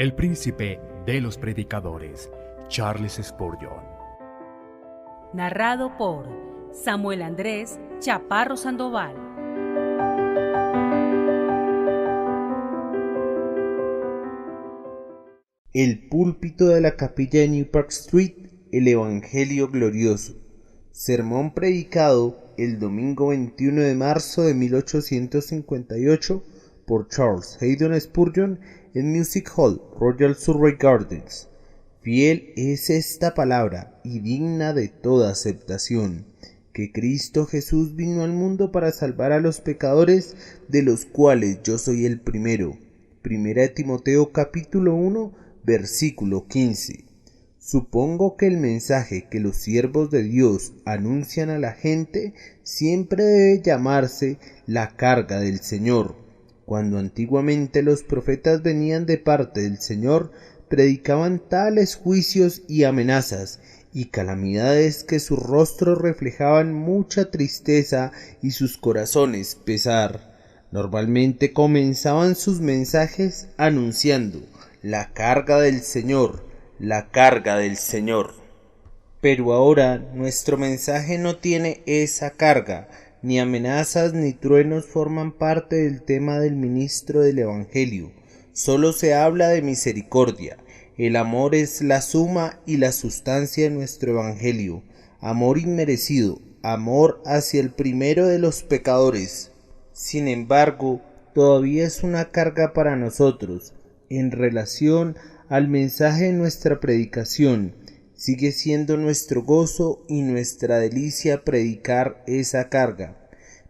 el príncipe de los predicadores, Charles Spurgeon. Narrado por Samuel Andrés Chaparro Sandoval. El púlpito de la capilla de New Park Street, el Evangelio glorioso. Sermón predicado el domingo 21 de marzo de 1858 por Charles Haddon Spurgeon en Music Hall, Royal Surrey Gardens. Fiel es esta palabra y digna de toda aceptación, que Cristo Jesús vino al mundo para salvar a los pecadores, de los cuales yo soy el primero. Primera de Timoteo capítulo 1, versículo 15. Supongo que el mensaje que los siervos de Dios anuncian a la gente siempre debe llamarse la carga del Señor. Cuando antiguamente los profetas venían de parte del Señor, predicaban tales juicios y amenazas y calamidades que sus rostros reflejaban mucha tristeza y sus corazones pesar. Normalmente comenzaban sus mensajes anunciando la carga del Señor, la carga del Señor. Pero ahora nuestro mensaje no tiene esa carga, ni amenazas ni truenos forman parte del tema del ministro del Evangelio. Solo se habla de misericordia. El amor es la suma y la sustancia de nuestro Evangelio. Amor inmerecido, amor hacia el primero de los pecadores. Sin embargo, todavía es una carga para nosotros. En relación al mensaje de nuestra predicación, sigue siendo nuestro gozo y nuestra delicia predicar esa carga.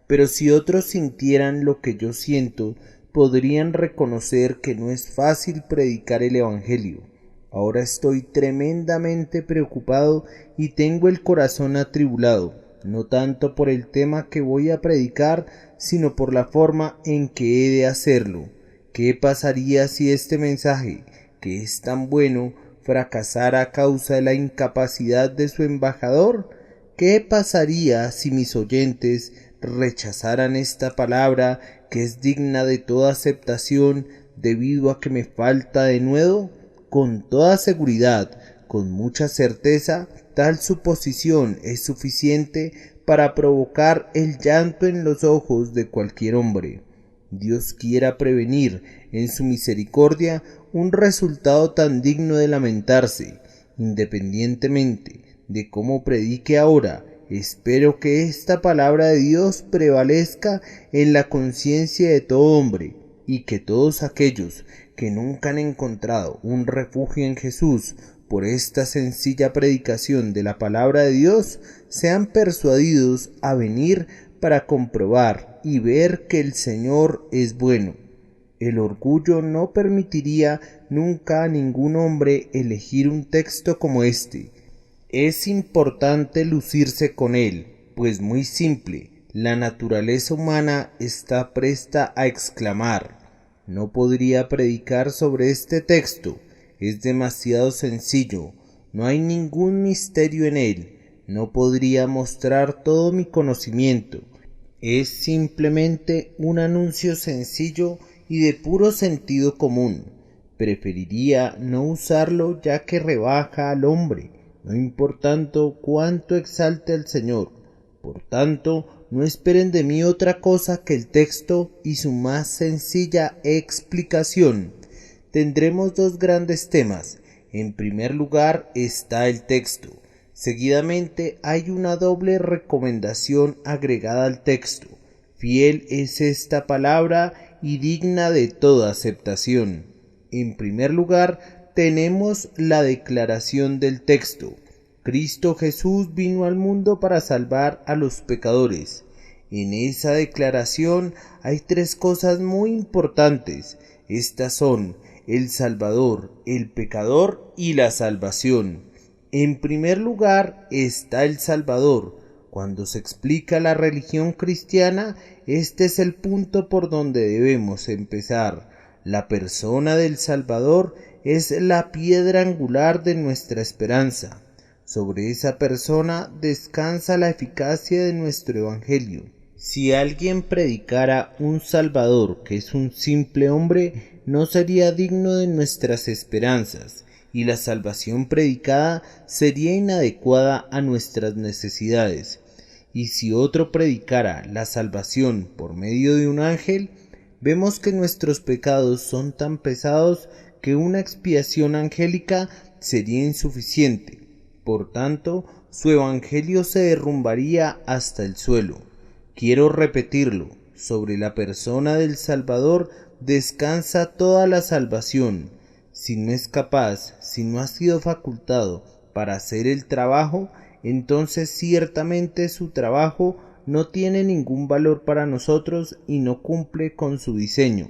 Pero si otros sintieran lo que yo siento, podrían reconocer que no es fácil predicar el Evangelio. Ahora estoy tremendamente preocupado y tengo el corazón atribulado, no tanto por el tema que voy a predicar, sino por la forma en que he de hacerlo. ¿Qué pasaría si este mensaje, que es tan bueno, fracasara a causa de la incapacidad de su embajador? ¿Qué pasaría si mis oyentes rechazaran esta palabra que es digna de toda aceptación debido a que me falta denuedo? Con toda seguridad, con mucha certeza, tal suposición es suficiente para provocar el llanto en los ojos de cualquier hombre. Dios quiera prevenir en su misericordia un resultado tan digno de lamentarse. Independientemente de cómo predique ahora, espero que esta palabra de Dios prevalezca en la conciencia de todo hombre, y que todos aquellos que nunca han encontrado un refugio en Jesús por esta sencilla predicación de la palabra de Dios sean persuadidos a venir para comprobar y ver que el Señor es bueno. El orgullo no permitiría nunca a ningún hombre elegir un texto como este. Es importante lucirse con él, pues muy simple, la naturaleza humana está presta a exclamar: no podría predicar sobre este texto, es demasiado sencillo, no hay ningún misterio en él, no podría mostrar todo mi conocimiento, es simplemente un anuncio sencillo y de puro sentido común. Preferiría no usarlo ya que rebaja al hombre, no importando cuánto exalte al Señor. Por tanto, no esperen de mí otra cosa que el texto y su más sencilla explicación. Tendremos dos grandes temas. En primer lugar está el texto. Seguidamente hay una doble recomendación agregada al texto. Fiel es esta palabra y digna de toda aceptación. En primer lugar tenemos la declaración del texto. Cristo Jesús vino al mundo para salvar a los pecadores. En esa declaración hay tres cosas muy importantes. Estas son el Salvador, el pecador y la salvación. En primer lugar está el Salvador. Cuando se explica la religión cristiana, este es el punto por donde debemos empezar. La persona del Salvador es la piedra angular de nuestra esperanza. Sobre esa persona descansa la eficacia de nuestro Evangelio. Si alguien predicara un Salvador que es un simple hombre, no sería digno de nuestras esperanzas, y la salvación predicada sería inadecuada a nuestras necesidades. Y si otro predicara la salvación por medio de un ángel, vemos que nuestros pecados son tan pesados que una expiación angélica sería insuficiente. Por tanto, su evangelio se derrumbaría hasta el suelo. Quiero repetirlo, sobre la persona del Salvador descansa toda la salvación. Si no es capaz, si no ha sido facultado para hacer el trabajo, entonces ciertamente su trabajo no tiene ningún valor para nosotros y no cumple con su diseño.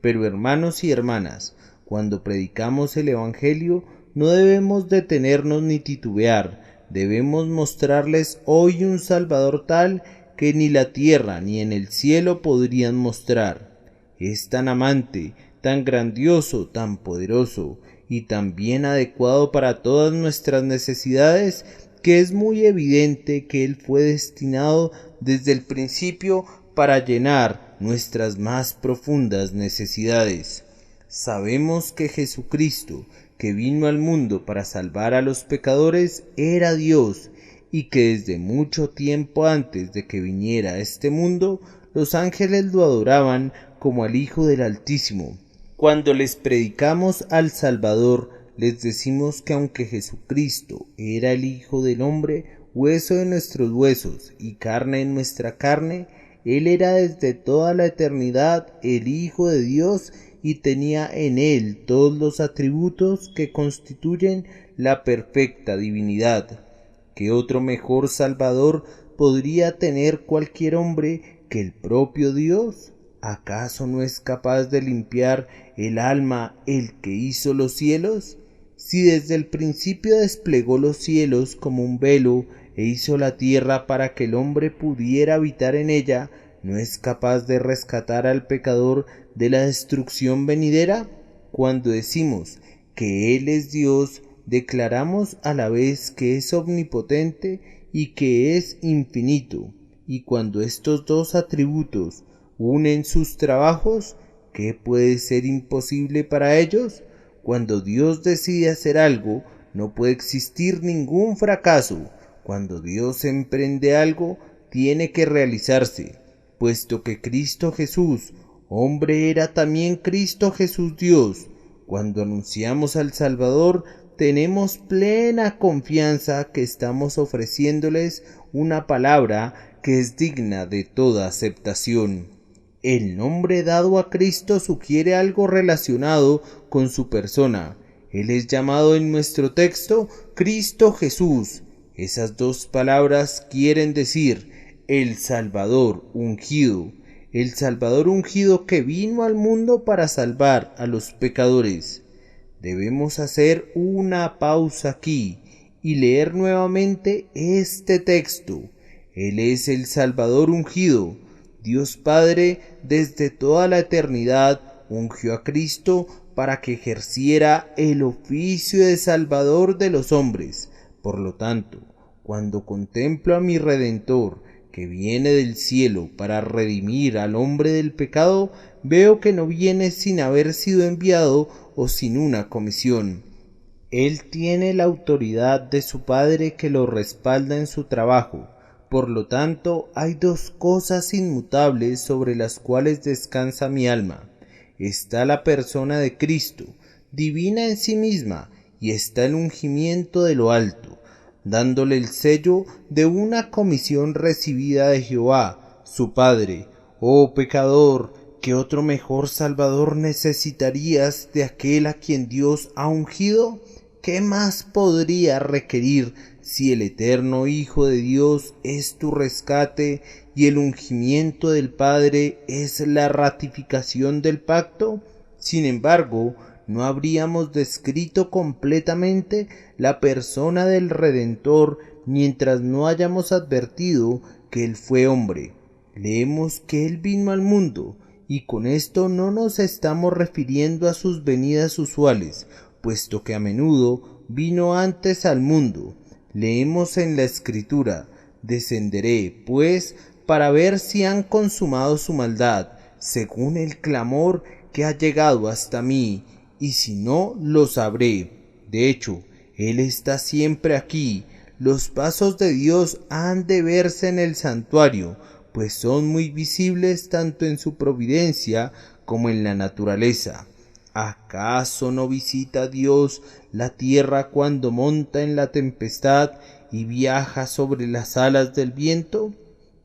Pero hermanos y hermanas, cuando predicamos el Evangelio, no debemos detenernos ni titubear. Debemos mostrarles hoy un Salvador tal que ni la tierra ni en el cielo podrían mostrar. Es tan amante, tan grandioso, tan poderoso y tan bien adecuado para todas nuestras necesidades, que es muy evidente que Él fue destinado desde el principio para llenar nuestras más profundas necesidades. Sabemos que Jesucristo, que vino al mundo para salvar a los pecadores, era Dios, y que desde mucho tiempo antes de que viniera a este mundo, los ángeles lo adoraban como al Hijo del Altísimo. Cuando les predicamos al Salvador, les decimos que aunque Jesucristo era el Hijo del Hombre, hueso de nuestros huesos y carne de nuestra carne, Él era desde toda la eternidad el Hijo de Dios y tenía en Él todos los atributos que constituyen la perfecta divinidad. ¿Qué otro mejor Salvador podría tener cualquier hombre que el propio Dios? ¿Acaso no es capaz de limpiar el alma el que hizo los cielos? Si desde el principio desplegó los cielos como un velo e hizo la tierra para que el hombre pudiera habitar en ella, ¿no es capaz de rescatar al pecador de la destrucción venidera? Cuando decimos que Él es Dios, declaramos a la vez que es omnipotente y que es infinito. Y cuando estos dos atributos unen sus trabajos, ¿qué puede ser imposible para ellos? Cuando Dios decide hacer algo, no puede existir ningún fracaso. Cuando Dios emprende algo, tiene que realizarse, puesto que Cristo Jesús, hombre, era también Cristo Jesús Dios. Cuando anunciamos al Salvador, tenemos plena confianza que estamos ofreciéndoles una palabra que es digna de toda aceptación. El nombre dado a Cristo sugiere algo relacionado con su persona. Él es llamado en nuestro texto Cristo Jesús. Esas dos palabras quieren decir el Salvador ungido. El Salvador ungido que vino al mundo para salvar a los pecadores. Debemos hacer una pausa aquí y leer nuevamente este texto. Él es el Salvador ungido. Dios Padre, desde toda la eternidad, ungió a Cristo para que ejerciera el oficio de Salvador de los hombres. Por lo tanto, cuando contemplo a mi Redentor, que viene del cielo para redimir al hombre del pecado, veo que no viene sin haber sido enviado o sin una comisión. Él tiene la autoridad de su Padre que lo respalda en su trabajo. Por lo tanto, hay dos cosas inmutables sobre las cuales descansa mi alma. Está la persona de Cristo, divina en sí misma, y está el ungimiento de lo alto, dándole el sello de una comisión recibida de Jehová, su Padre. Oh pecador, ¿qué otro mejor Salvador necesitarías de aquel a quien Dios ha ungido? ¿Qué más podría requerir si el eterno Hijo de Dios es tu rescate y el ungimiento del Padre es la ratificación del pacto? Sin embargo, no habríamos descrito completamente la persona del Redentor mientras no hayamos advertido que Él fue hombre. Leemos que Él vino al mundo, y con esto no nos estamos refiriendo a sus venidas usuales, puesto que a menudo vino antes al mundo. Leemos en la Escritura: descenderé, pues, para ver si han consumado su maldad, según el clamor que ha llegado hasta mí, y si no, lo sabré. De hecho, Él está siempre aquí. Los pasos de Dios han de verse en el santuario, pues son muy visibles tanto en su providencia como en la naturaleza. ¿Acaso no visita Dios la tierra cuando monta en la tempestad y viaja sobre las alas del viento?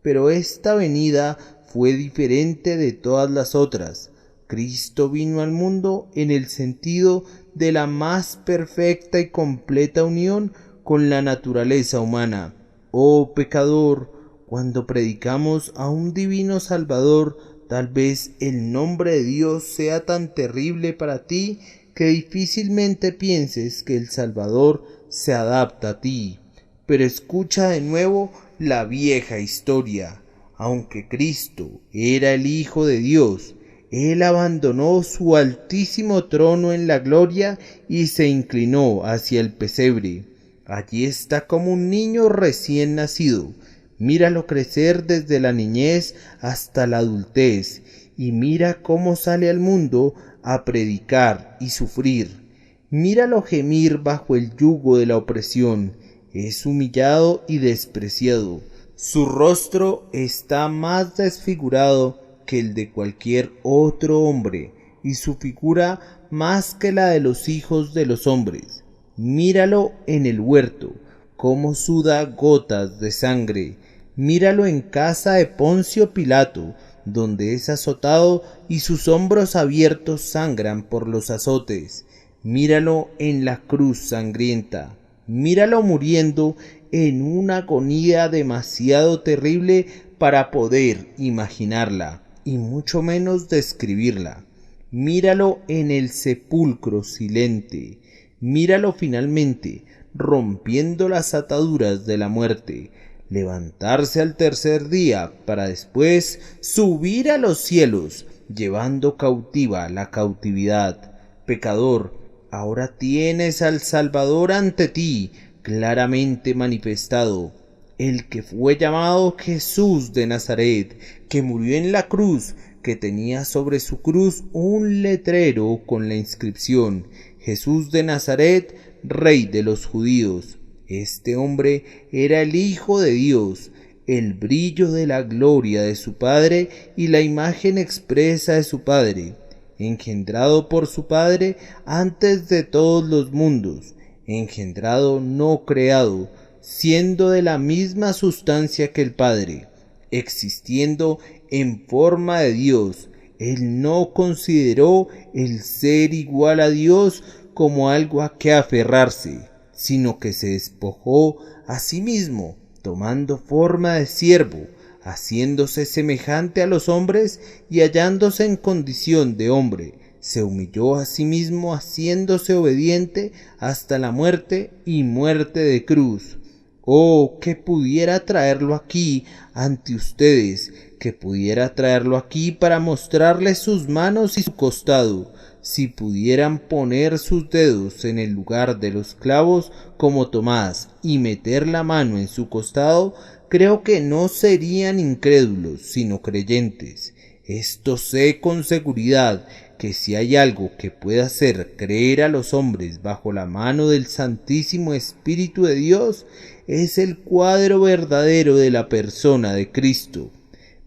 Pero esta venida fue diferente de todas las otras. Cristo vino al mundo en el sentido de la más perfecta y completa unión con la naturaleza humana. Oh pecador, cuando predicamos a un divino Salvador, tal vez el nombre de Dios sea tan terrible para ti que difícilmente pienses que el Salvador se adapta a ti. Pero escucha de nuevo la vieja historia. Aunque Cristo era el Hijo de Dios, Él abandonó su altísimo trono en la gloria y se inclinó hacia el pesebre. Allí está como un niño recién nacido. Míralo crecer desde la niñez hasta la adultez y mira cómo sale al mundo a predicar y sufrir. Míralo gemir bajo el yugo de la opresión. Es humillado y despreciado. Su rostro está más desfigurado que el de cualquier otro hombre y su figura más que la de los hijos de los hombres. Míralo en el huerto, cómo suda gotas de sangre. Míralo en casa de Poncio Pilato, donde es azotado y sus hombros abiertos sangran por los azotes. Míralo en la cruz sangrienta. Míralo muriendo en una agonía demasiado terrible para poder imaginarla, y mucho menos describirla. Míralo en el sepulcro silente. Míralo finalmente, rompiendo las ataduras de la muerte, levantarse al tercer día para después subir a los cielos, llevando cautiva la cautividad. Pecador, ahora tienes al Salvador ante ti, claramente manifestado, el que fue llamado Jesús de Nazaret, que murió en la cruz, que tenía sobre su cruz un letrero con la inscripción: Jesús de Nazaret, Rey de los judíos. Este hombre era el Hijo de Dios, el brillo de la gloria de su Padre y la imagen expresa de su Padre, engendrado por su Padre antes de todos los mundos, engendrado no creado, siendo de la misma sustancia que el Padre, existiendo en forma de Dios. Él no consideró el ser igual a Dios como algo a que aferrarse, sino que se despojó a sí mismo, tomando forma de siervo, haciéndose semejante a los hombres y hallándose en condición de hombre. Se humilló a sí mismo, haciéndose obediente hasta la muerte y muerte de cruz. Oh, que pudiera traerlo aquí ante ustedes, que pudiera traerlo aquí para mostrarles sus manos y su costado. Si pudieran poner sus dedos en el lugar de los clavos como Tomás y meter la mano en su costado, creo que no serían incrédulos, sino creyentes. Esto sé con seguridad, que si hay algo que pueda hacer creer a los hombres bajo la mano del Santísimo Espíritu de Dios, es el cuadro verdadero de la persona de Cristo.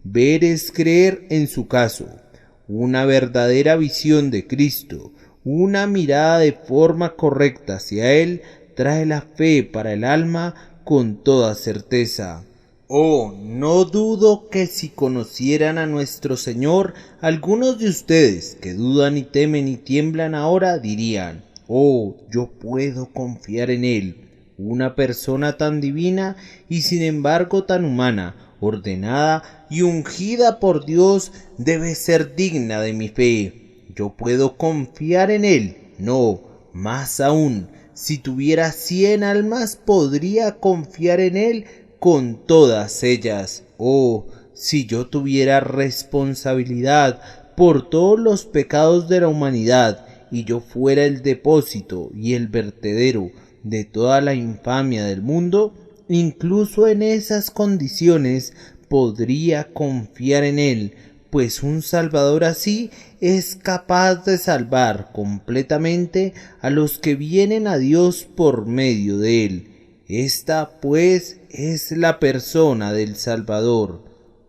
Ver es creer en su caso. Una verdadera visión de Cristo, una mirada de forma correcta hacia Él, trae la fe para el alma con toda certeza. Oh, no dudo que si conocieran a nuestro Señor, algunos de ustedes que dudan y temen y tiemblan ahora dirían: oh, yo puedo confiar en Él. Una persona tan divina y sin embargo tan humana, ordenada y ungida por Dios, debe ser digna de mi fe. Yo puedo confiar en Él. No, más aún, si tuviera 100 almas, podría confiar en Él con todas ellas. Oh, si yo tuviera responsabilidad por todos los pecados de la humanidad, y yo fuera el depósito y el vertedero de toda la infamia del mundo, incluso en esas condiciones podría confiar en Él, pues un Salvador así es capaz de salvar completamente a los que vienen a Dios por medio de él. Esta, pues, es la persona del Salvador.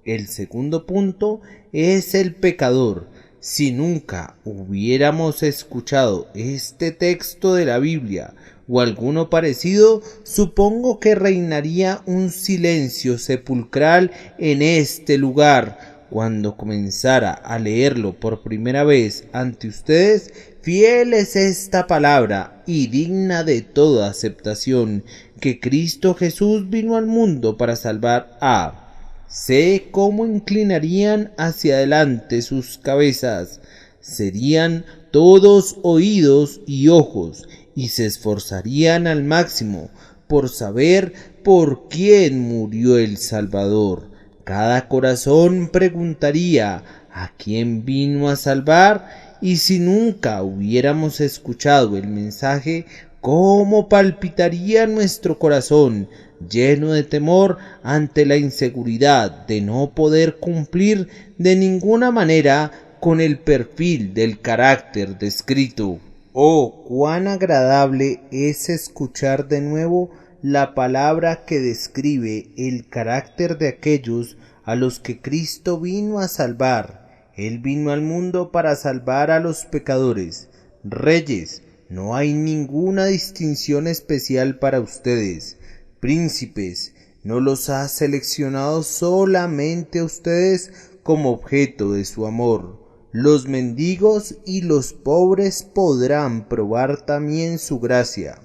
El segundo punto es el pecador. Si nunca hubiéramos escuchado este texto de la Biblia o alguno parecido, supongo que reinaría un silencio sepulcral en este lugar. Cuando comenzara a leerlo por primera vez ante ustedes, fiel es esta palabra y digna de toda aceptación, que Cristo Jesús vino al mundo para salvar a... Sé cómo inclinarían hacia adelante sus cabezas, serían todos oídos y ojos, y se esforzarían al máximo por saber por quién murió el Salvador. Cada corazón preguntaría ¿a quién vino a salvar? Y si nunca hubiéramos escuchado el mensaje, ¿cómo palpitaría nuestro corazón, lleno de temor ante la inseguridad de no poder cumplir de ninguna manera con el perfil del carácter descrito? Oh, cuán agradable es escuchar de nuevo la palabra que describe el carácter de aquellos a los que Cristo vino a salvar. Él vino al mundo para salvar a los pecadores. Reyes, no hay ninguna distinción especial para ustedes. Príncipes, no los ha seleccionado solamente a ustedes como objeto de su amor. Los mendigos y los pobres podrán probar también su gracia.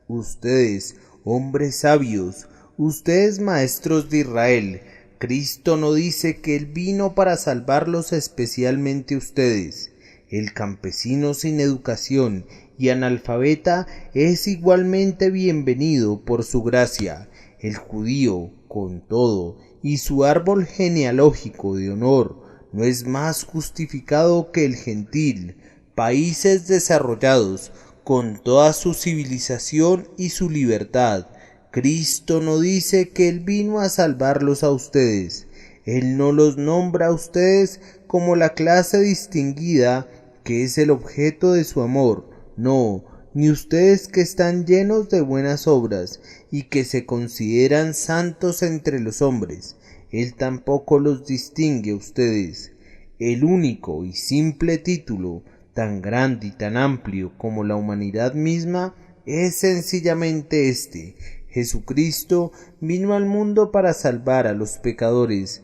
Ustedes, hombres sabios, ustedes maestros de Israel, Cristo no dice que Él vino para salvarlos especialmente ustedes. El campesino sin educación y analfabeta es igualmente bienvenido por su gracia. El judío, con todo, y su árbol genealógico de honor, no es más justificado que el gentil. Países desarrollados, con toda su civilización y su libertad, Cristo no dice que Él vino a salvarlos a ustedes. Él no los nombra a ustedes como la clase distinguida que es el objeto de su amor. No, ni ustedes que están llenos de buenas obras y que se consideran santos entre los hombres. Él tampoco los distingue a ustedes. El único y simple título, tan grande y tan amplio como la humanidad misma, es sencillamente este: Jesucristo vino al mundo para salvar a los pecadores.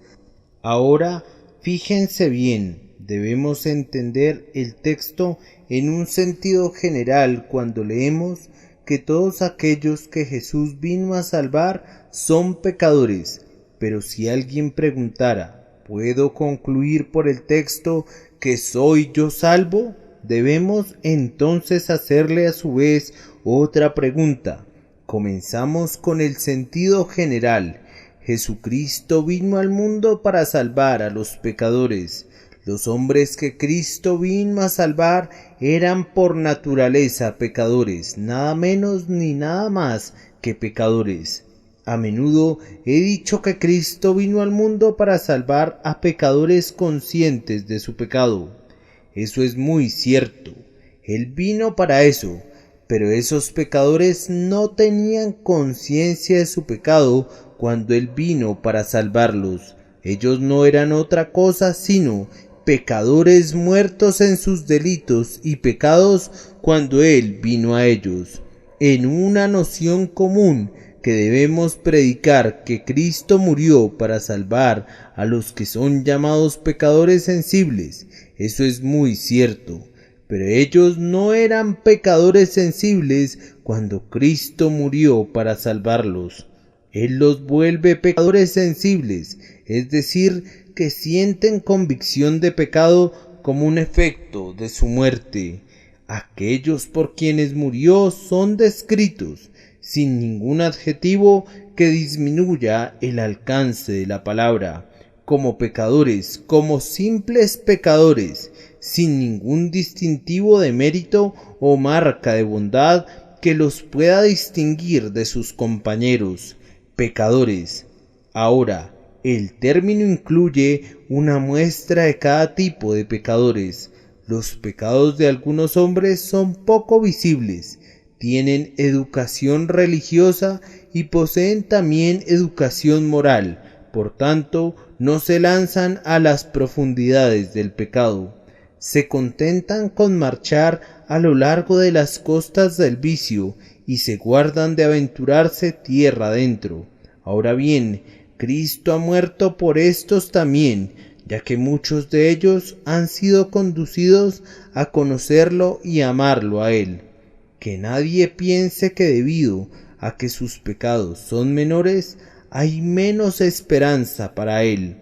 Ahora, fíjense bien, debemos entender el texto en un sentido general cuando leemos que todos aquellos que Jesús vino a salvar son pecadores. Pero si alguien preguntara, ¿puedo concluir por el texto que soy yo salvo? Debemos entonces hacerle a su vez otra pregunta. Comenzamos con el sentido general. Jesucristo vino al mundo para salvar a los pecadores. Los hombres que Cristo vino a salvar eran por naturaleza pecadores, nada menos ni nada más que pecadores. A menudo he dicho que Cristo vino al mundo para salvar a pecadores conscientes de su pecado. Eso es muy cierto. Él vino para eso, pero esos pecadores no tenían conciencia de su pecado cuando Él vino para salvarlos. Ellos no eran otra cosa sino pecadores muertos en sus delitos y pecados cuando Él vino a ellos. En una noción común que debemos predicar que Cristo murió para salvar a los que son llamados pecadores sensibles. Eso es muy cierto, pero ellos no eran pecadores sensibles cuando Cristo murió para salvarlos. Él los vuelve pecadores sensibles, es decir, que sienten convicción de pecado como un efecto de su muerte. Aquellos por quienes murió son descritos sin ningún adjetivo que disminuya el alcance de la palabra, como pecadores, como simples pecadores, sin ningún distintivo de mérito o marca de bondad que los pueda distinguir de sus compañeros. Pecadores. Ahora, El término incluye una muestra de cada tipo de pecadores. Los pecados de algunos hombres son poco visibles, tienen educación religiosa y poseen también educación moral, por tanto, no se lanzan a las profundidades del pecado. Se contentan con marchar a lo largo de las costas del vicio y se guardan de aventurarse tierra adentro. Ahora bien, Cristo ha muerto por estos también, ya que muchos de ellos han sido conducidos a conocerlo y amarlo a Él. Que nadie piense que debido a que sus pecados son menores, hay menos esperanza para Él.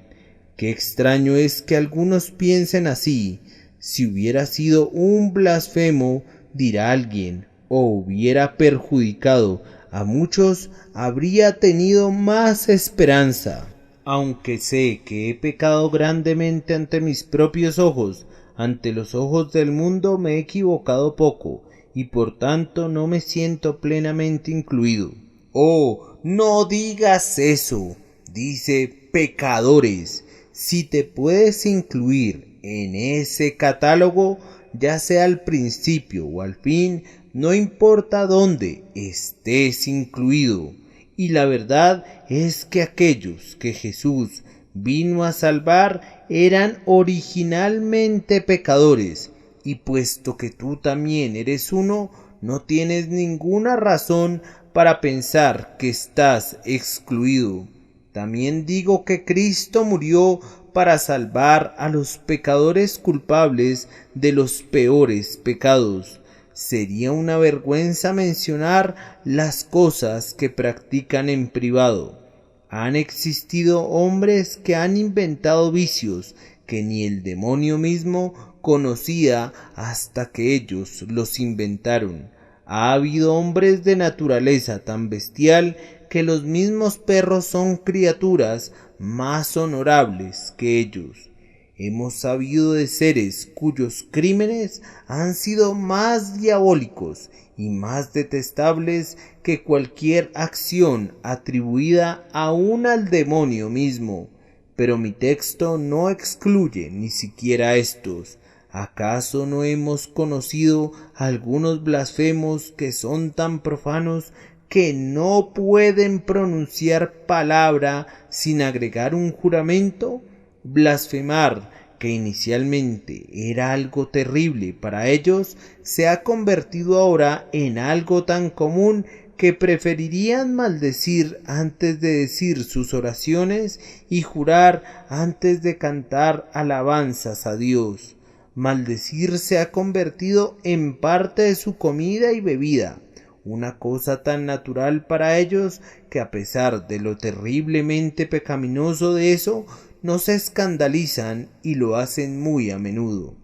Qué extraño es que algunos piensen así. Si hubiera sido un blasfemo, dirá alguien, o hubiera perjudicado a muchos, habría tenido más esperanza. Aunque sé que he pecado grandemente ante mis propios ojos, ante los ojos del mundo me he equivocado poco, y por tanto no me siento plenamente incluido. Oh, no digas eso, dice pecadores. Si te puedes incluir en ese catálogo, ya sea al principio o al fin, no importa dónde estés incluido. Y la verdad es que aquellos que Jesús vino a salvar eran originalmente pecadores, y puesto que tú también eres uno, no tienes ninguna razón para pensar que estás excluido. También digo que Cristo murió para salvar a los pecadores culpables de los peores pecados. Sería una vergüenza mencionar las cosas que practican en privado. Han existido hombres que han inventado vicios que ni el demonio mismo conocía hasta que ellos los inventaron. Ha habido hombres de naturaleza tan bestial que los mismos perros son criaturas más honorables que ellos. Hemos sabido de seres cuyos crímenes han sido más diabólicos y más detestables que cualquier acción atribuida aún al demonio mismo. Pero mi texto no excluye ni siquiera estos. ¿Acaso no hemos conocido algunos blasfemos que son tan profanos que no pueden pronunciar palabra sin agregar un juramento? Blasfemar, que inicialmente era algo terrible para ellos, se ha convertido ahora en algo tan común que preferirían maldecir antes de decir sus oraciones y jurar antes de cantar alabanzas a Dios. Maldecir se ha convertido en parte de su comida y bebida, una cosa tan natural para ellos que a pesar de lo terriblemente pecaminoso de eso, no se escandalizan y lo hacen muy a menudo.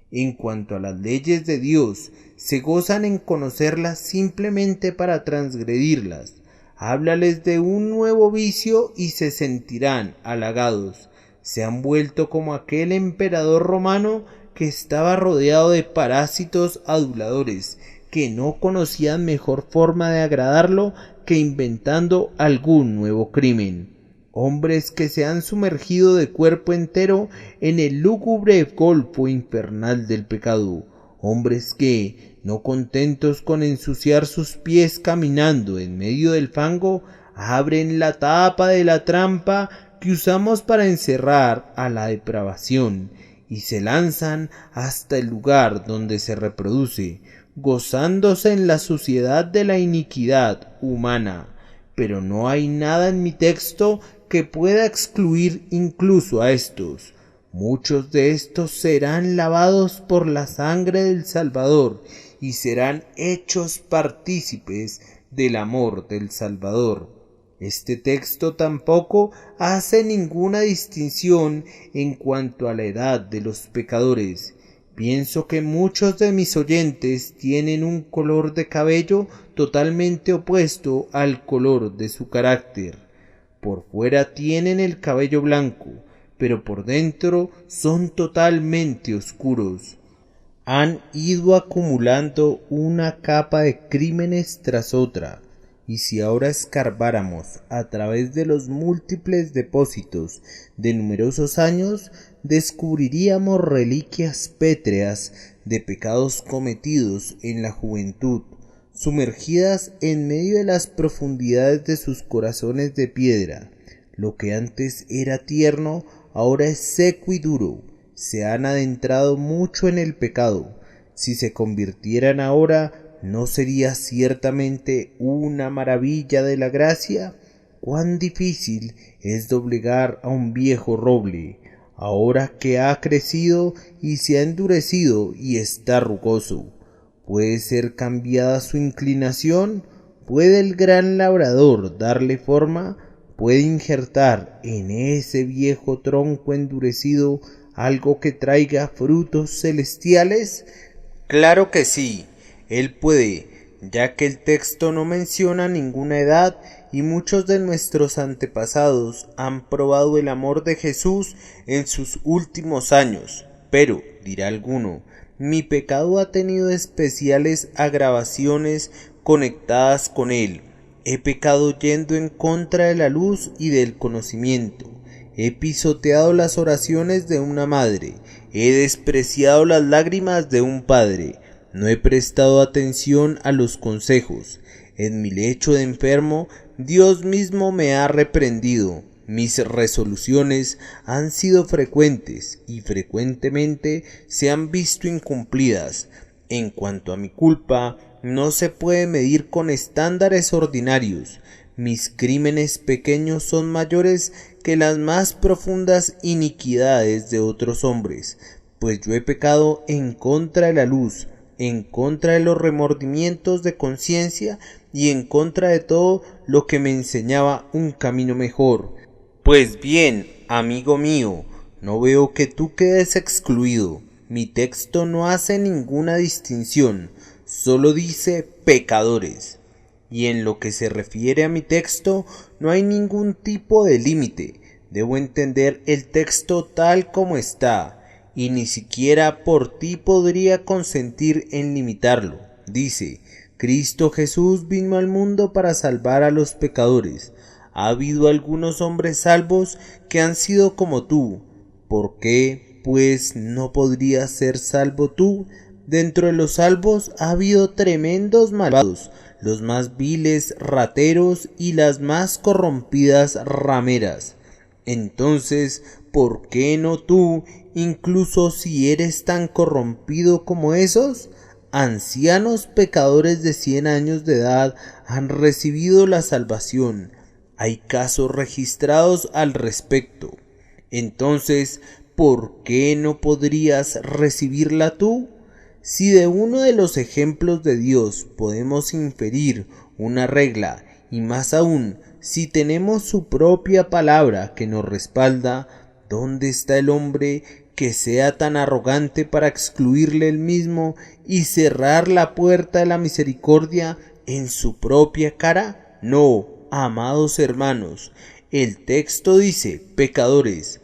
En cuanto a las leyes de Dios, se gozan en conocerlas simplemente para transgredirlas. Háblales de un nuevo vicio y se sentirán halagados. Se han vuelto como aquel emperador romano que estaba rodeado de parásitos aduladores, que no conocían mejor forma de agradarlo que inventando algún nuevo crimen. Hombres que se han sumergido de cuerpo entero en el lúgubre golfo infernal del pecado. Hombres que, no contentos con ensuciar sus pies caminando en medio del fango, abren la tapa de la trampa que usamos para encerrar a la depravación y se lanzan hasta el lugar donde se reproduce, gozándose en la suciedad de la iniquidad humana. Pero no hay nada en mi texto que pueda excluir incluso a estos. Muchos de estos serán lavados por la sangre del Salvador y serán hechos partícipes del amor del Salvador. Este texto tampoco hace ninguna distinción en cuanto a la edad de los pecadores. Pienso que muchos de mis oyentes tienen un color de cabello totalmente opuesto al color de su carácter. Por fuera tienen el cabello blanco, pero por dentro son totalmente oscuros. Han ido acumulando una capa de crímenes tras otra. y si ahora escarbáramos a través de los múltiples depósitos de numerosos años, descubriríamos reliquias pétreas de pecados cometidos en la juventud, sumergidas en medio de las profundidades de sus corazones de piedra. Lo que antes era tierno, ahora es seco y duro. Se han adentrado mucho en el pecado. Si se convirtieran ahora, ¿no sería ciertamente una maravilla de la gracia? Cuán difícil es doblegar a un viejo roble, ahora que ha crecido y se ha endurecido y está rugoso. ¿Puede ser cambiada su inclinación? ¿Puede el gran labrador darle forma? ¿Puede injertar en ese viejo tronco endurecido algo que traiga frutos celestiales? Claro que sí, él puede, ya que el texto no menciona ninguna edad y muchos de nuestros antepasados han probado el amor de Jesús en sus últimos años. Pero, dirá alguno, mi pecado ha tenido especiales agravaciones conectadas con él. He pecado yendo en contra de la luz y del conocimiento. He pisoteado las oraciones de una madre. He despreciado las lágrimas de un padre. No he prestado atención a los consejos. En mi lecho de enfermo, Dios mismo me ha reprendido. Mis resoluciones han sido frecuentes y frecuentemente se han visto incumplidas. En cuanto a mi culpa, no se puede medir con estándares ordinarios. Mis crímenes pequeños son mayores que las más profundas iniquidades de otros hombres, pues yo he pecado en contra de la luz, en contra de los remordimientos de conciencia y en contra de todo lo que me enseñaba un camino mejor. Pues bien, amigo mío, no veo que tú quedes excluido. Mi texto no hace ninguna distinción, solo dice pecadores. Y en lo que se refiere a mi texto, no hay ningún tipo de límite. Debo entender el texto tal como está, y ni siquiera por ti podría consentir en limitarlo. Dice, Cristo Jesús vino al mundo para salvar a los pecadores. Ha habido algunos hombres salvos que han sido como tú. ¿Por qué, pues, no podrías ser salvo tú? Dentro de los salvos ha habido tremendos malvados, los más viles rateros y las más corrompidas rameras. Entonces, ¿por qué no tú, incluso si eres tan corrompido como esos? Ancianos pecadores de 100 años de edad han recibido la salvación. Hay casos registrados al respecto. Entonces, ¿por qué no podrías recibirla tú? Si de uno de los ejemplos de Dios podemos inferir una regla, y más aún, si tenemos su propia palabra que nos respalda, ¿dónde está el hombre que sea tan arrogante para excluirle él mismo y cerrar la puerta de la misericordia en su propia cara? No, amados hermanos, el texto dice pecadores.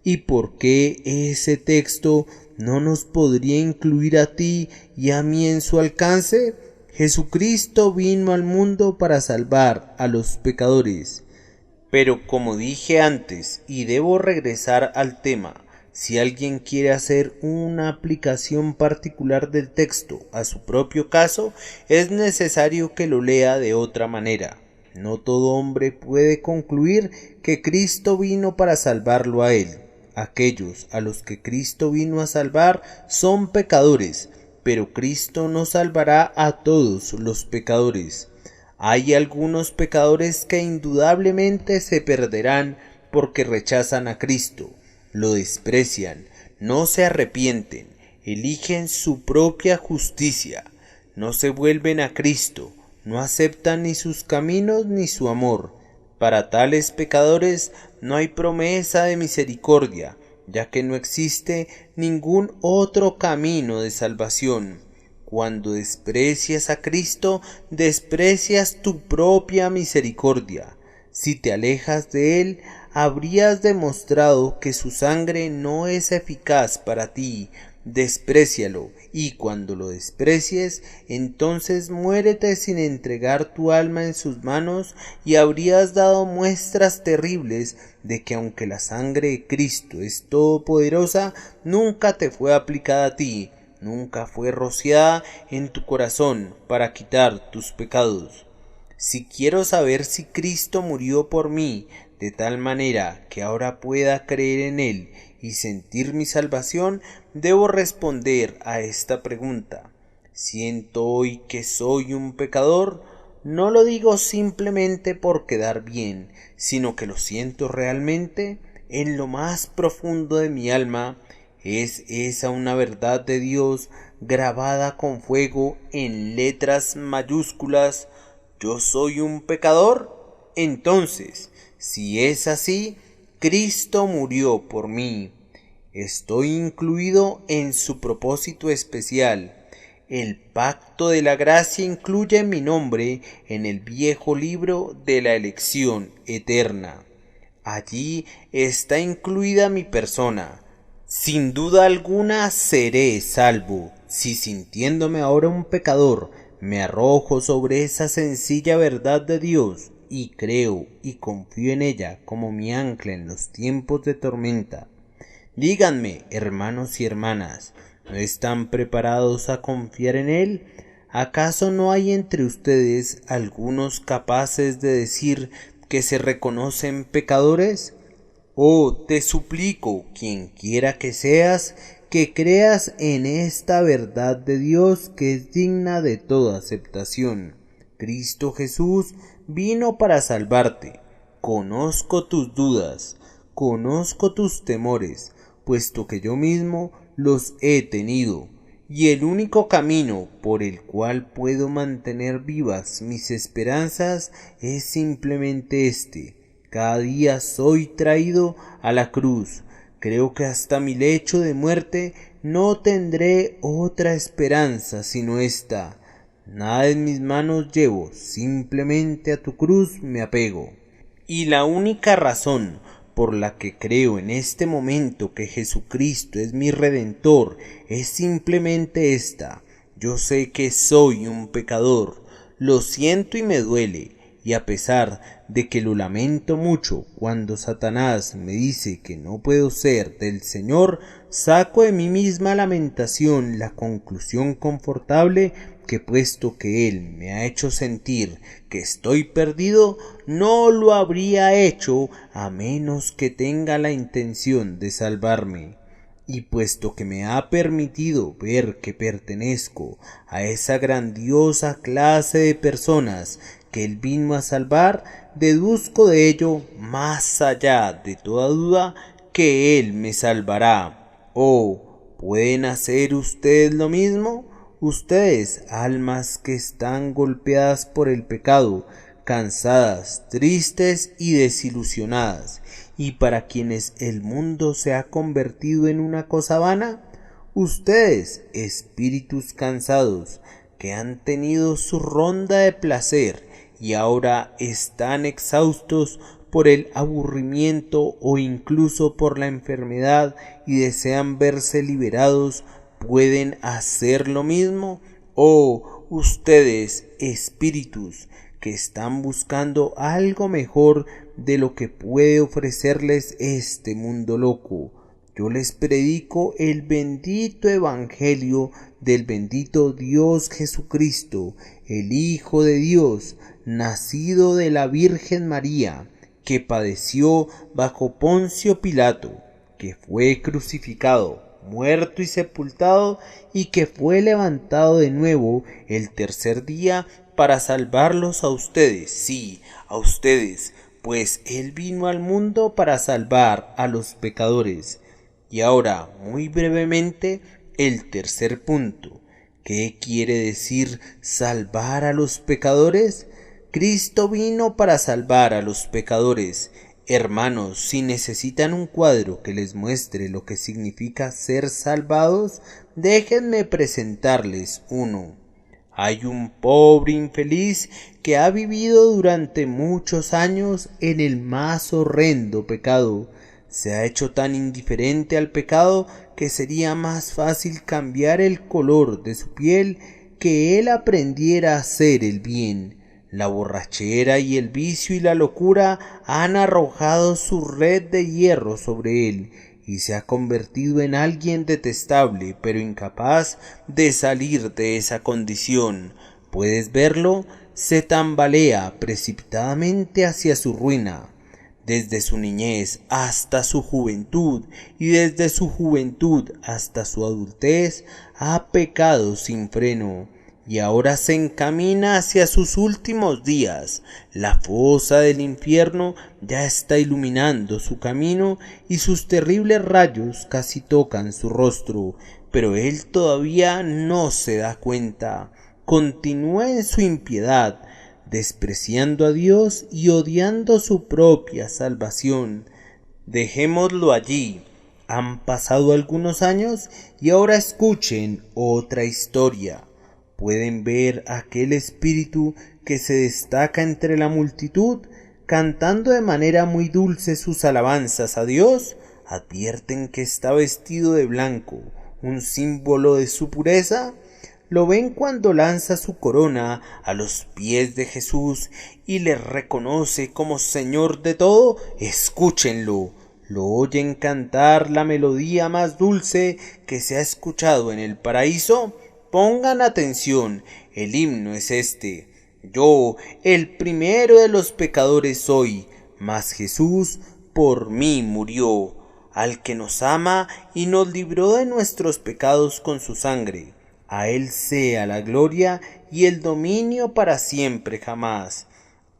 ¿Y por qué ese texto no nos podría incluir a ti y a mí en su alcance? Jesucristo vino al mundo para salvar a los pecadores. Pero como dije antes, y debo regresar al tema, si alguien quiere hacer una aplicación particular del texto a su propio caso, es necesario que lo lea de otra manera. No todo hombre puede concluir que Cristo vino para salvarlo a él. Aquellos a los que Cristo vino a salvar son pecadores, pero Cristo no salvará a todos los pecadores. Hay algunos pecadores que indudablemente se perderán porque rechazan a Cristo, lo desprecian, no se arrepienten, eligen su propia justicia, no se vuelven a Cristo, no aceptan ni sus caminos ni su amor. Para tales pecadores no hay promesa de misericordia, ya que no existe ningún otro camino de salvación. Cuando desprecias a Cristo, desprecias tu propia misericordia. Si te alejas de Él, habrías demostrado que su sangre no es eficaz para ti, Desprécialo, y cuando lo desprecies, entonces muérete sin entregar tu alma en sus manos, y habrías dado muestras terribles de que aunque la sangre de Cristo es todopoderosa, nunca te fue aplicada a ti, nunca fue rociada en tu corazón para quitar tus pecados. Si quiero saber si Cristo murió por mí, de tal manera que ahora pueda creer en Él y sentir mi salvación, debo responder a esta pregunta. ¿Siento hoy que soy un pecador? No lo digo simplemente por quedar bien, sino que lo siento realmente. En lo más profundo de mi alma es esa una verdad de Dios grabada con fuego en letras mayúsculas. ¿Yo soy un pecador? Entonces, si es así, Cristo murió por mí. Estoy incluido en su propósito especial. El pacto de la gracia incluye mi nombre en el viejo libro de la elección eterna. Allí está incluida mi persona. Sin duda alguna seré salvo, si sintiéndome ahora un pecador, me arrojo sobre esa sencilla verdad de Dios y creo y confío en ella como mi ancla en los tiempos de tormenta. Díganme, hermanos y hermanas, ¿no están preparados a confiar en Él? ¿Acaso no hay entre ustedes algunos capaces de decir que se reconocen pecadores? Oh, te suplico, quien quiera que seas, que creas en esta verdad de Dios que es digna de toda aceptación. Cristo Jesús vino para salvarte. Conozco tus dudas, conozco tus temores, puesto que yo mismo los he tenido, y el único camino por el cual puedo mantener vivas mis esperanzas es simplemente este. Cada día soy traído a la cruz. Creo que hasta mi lecho de muerte no tendré otra esperanza sino esta. Nada en mis manos llevo, simplemente a tu cruz me apego. Y la única razón por la que creo en este momento que Jesucristo es mi Redentor es simplemente esta. Yo sé que soy un pecador, lo siento y me duele, y a pesar de que lo lamento mucho cuando Satanás me dice que no puedo ser del Señor, saco de mí misma lamentación la conclusión confortable que puesto que Él me ha hecho sentir que estoy perdido, no lo habría hecho a menos que tenga la intención de salvarme. Y puesto que me ha permitido ver que pertenezco a esa grandiosa clase de personas que Él vino a salvar, deduzco de ello, más allá de toda duda, que Él me salvará. Oh, ¿pueden hacer ustedes lo mismo? Ustedes, almas que están golpeadas por el pecado, cansadas, tristes y desilusionadas, y para quienes el mundo se ha convertido en una cosa vana, ustedes, espíritus cansados, que han tenido su ronda de placer y ahora están exhaustos por el aburrimiento o incluso por la enfermedad y desean verse liberados, ¿pueden hacer lo mismo? Oh, ustedes, espíritus, que están buscando algo mejor de lo que puede ofrecerles este mundo loco. Yo les predico el bendito evangelio del bendito Dios Jesucristo, el Hijo de Dios, nacido de la Virgen María, que padeció bajo Poncio Pilato, que fue crucificado, muerto y sepultado, y que fue levantado de nuevo el tercer día para salvarlos a ustedes, sí, a ustedes, pues Él vino al mundo para salvar a los pecadores. Y ahora, muy brevemente, el tercer punto. ¿Qué quiere decir salvar a los pecadores? Cristo vino para salvar a los pecadores. Hermanos, si necesitan un cuadro que les muestre lo que significa ser salvados, déjenme presentarles uno. Hay un pobre infeliz que ha vivido durante muchos años en el más horrendo pecado. Se ha hecho tan indiferente al pecado que sería más fácil cambiar el color de su piel que él aprendiera a hacer el bien. La borrachera y el vicio y la locura han arrojado su red de hierro sobre él y se ha convertido en alguien detestable, pero incapaz de salir de esa condición. ¿Puedes verlo? Se tambalea precipitadamente hacia su ruina. Desde su niñez hasta su juventud y desde su juventud hasta su adultez ha pecado sin freno y ahora se encamina hacia sus últimos días. La fosa del infierno ya está iluminando su camino y sus terribles rayos casi tocan su rostro, pero él todavía no se da cuenta. Continúa en su impiedad, despreciando a Dios y odiando su propia salvación. Dejémoslo allí. Han pasado algunos años y ahora escuchen otra historia. ¿Pueden ver aquel espíritu que se destaca entre la multitud, cantando de manera muy dulce sus alabanzas a Dios? ¿Advierten que está vestido de blanco, un símbolo de su pureza? ¿Lo ven cuando lanza su corona a los pies de Jesús y le reconoce como Señor de todo? Escúchenlo. ¿Lo oyen cantar la melodía más dulce que se ha escuchado en el paraíso? Pongan atención, el himno es este. Yo, el primero de los pecadores soy, mas Jesús por mí murió, al que nos ama y nos libró de nuestros pecados con su sangre. A él sea la gloria y el dominio para siempre jamás.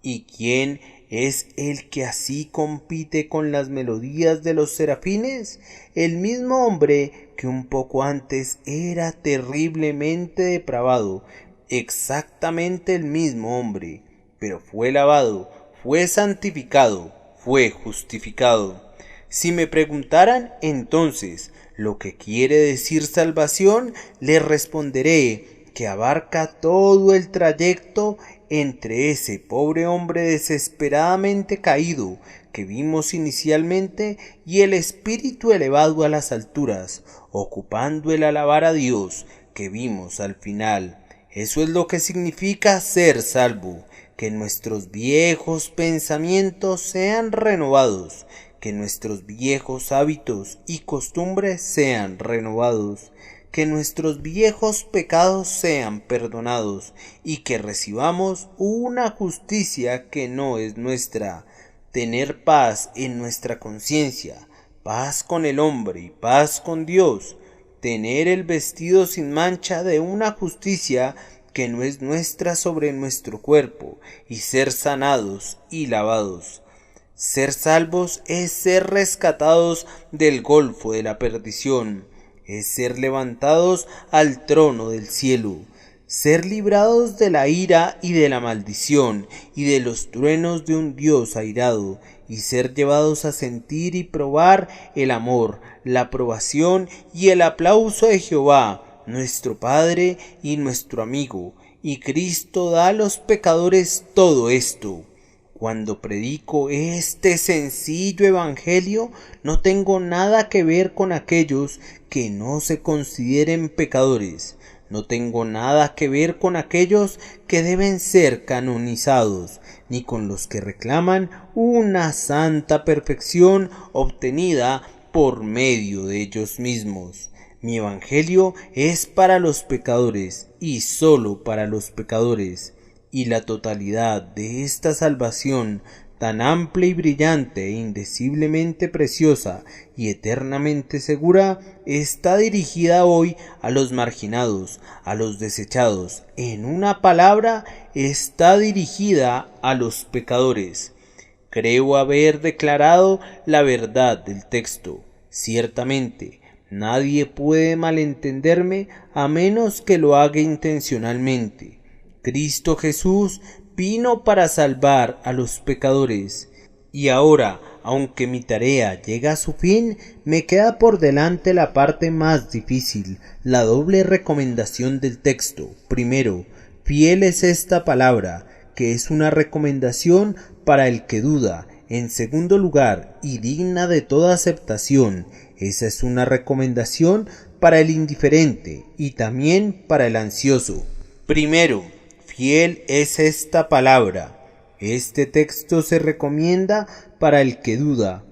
¿Y quién es el que así compite con las melodías de los serafines? El mismo hombre que un poco antes era terriblemente depravado, exactamente el mismo hombre, pero fue lavado, fue santificado, fue justificado. Si me preguntaran entonces lo que quiere decir salvación, les responderé que abarca todo el trayecto entre ese pobre hombre desesperadamente caído que vimos inicialmente y el espíritu elevado a las alturas, ocupando el alabar a Dios que vimos al final. Eso es lo que significa ser salvo, que nuestros viejos pensamientos sean renovados, que nuestros viejos hábitos y costumbres sean renovados, que nuestros viejos pecados sean perdonados y que recibamos una justicia que no es nuestra, tener paz en nuestra conciencia, paz con el hombre y paz con Dios, tener el vestido sin mancha de una justicia que no es nuestra sobre nuestro cuerpo y ser sanados y lavados. Ser salvos es ser rescatados del golfo de la perdición, es ser levantados al trono del cielo, ser librados de la ira y de la maldición y de los truenos de un Dios airado, y ser llevados a sentir y probar el amor, la aprobación y el aplauso de Jehová, nuestro Padre y nuestro amigo, y Cristo da a los pecadores todo esto. Cuando predico este sencillo evangelio, no tengo nada que ver con aquellos que no se consideren pecadores. No tengo nada que ver con aquellos que deben ser canonizados, ni con los que reclaman una santa perfección obtenida por medio de ellos mismos. Mi evangelio es para los pecadores y solo para los pecadores. Y la totalidad de esta salvación tan amplia y brillante e indeciblemente preciosa y eternamente segura está dirigida hoy a los marginados, a los desechados. En una palabra, está dirigida a los pecadores. Creo haber declarado la verdad del texto. Ciertamente, nadie puede malentenderme a menos que lo haga intencionalmente. Cristo Jesús vino para salvar a los pecadores, y ahora, aunque mi tarea llega a su fin, me queda por delante la parte más difícil, la doble recomendación del texto. Primero, fiel es esta palabra, que es una recomendación para el que duda, En segundo lugar, y digna de toda aceptación, esa es una recomendación para el indiferente y también para el ansioso. Primero, fiel es esta palabra. Este texto se recomienda para el que duda.